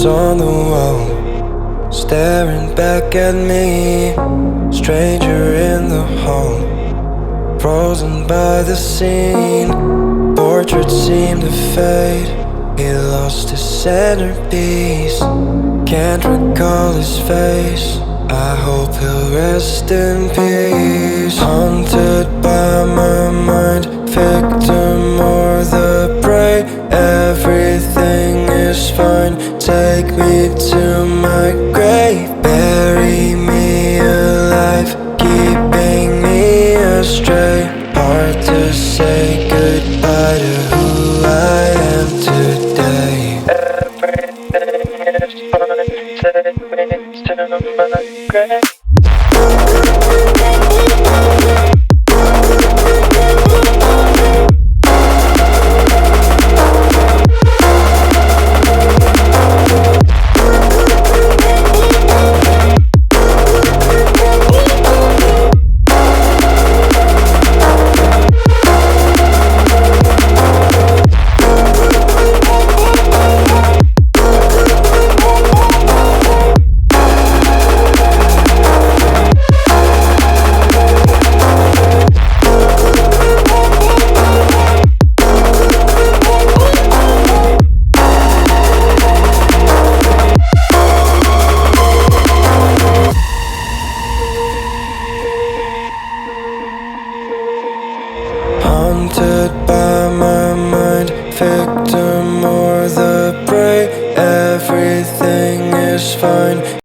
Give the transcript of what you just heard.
Pictures on the wall, staring back at me. Stranger in the hall, frozen by the scene. Portrait seemed to fade, he lost his centerpiece. Can't recall his face, I hope he'll rest in peace. Haunted by my mind, victim or the prey. Everything is fine, take me to my grave. Bury me alive, keeping me astray. Hard to say goodbye to who I am today. Everything is fine, take me to my grave. Haunted by my mind, victim or the prey. Everything is fine.